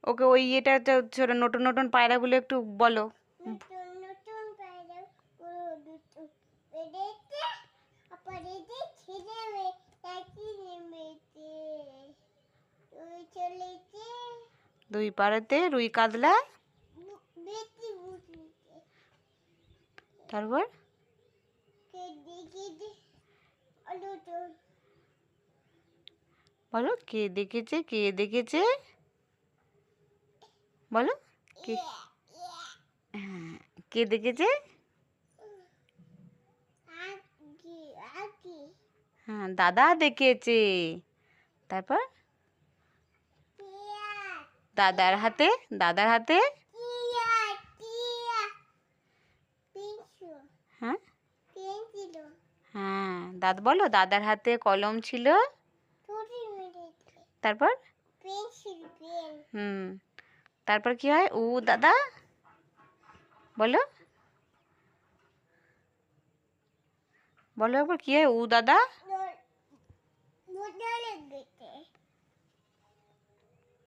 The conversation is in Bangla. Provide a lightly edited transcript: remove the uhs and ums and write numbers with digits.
ওকে ওই এটা ছোট নতুন নতুন পায়রাগুলো একটু বলো। নতুন নতুন পায়রাগুলো দুটো বেড়েছে, আবার এদের ছেড়ে একই নেমেছে, তুই চলেছে দুই পাড়াতে রুই কাতলা, বেশি বুঝিতে। তারপর কে দেখেছে দুটো, বলো কে দেখেছে, কে দেখেছে, বলো কে, হ্যাঁ কে দেখেছে, আগে আগে হ্যাঁ দাদা দেখেছে। তারপর টিয়া দাদার হাতে, দাদার হাতে, টিয়া টিয়া পিছু হ্যাঁ পেন্সিল হ্যাঁ দাদা বলো দাদার হাতে কলম ছিল। ছুরি মেরেছে, তারপর পেন্সিল পেন হুম, তারপর কি হয়, উ দাদা বলো, বলো একবার কি হয়, উ দাদা।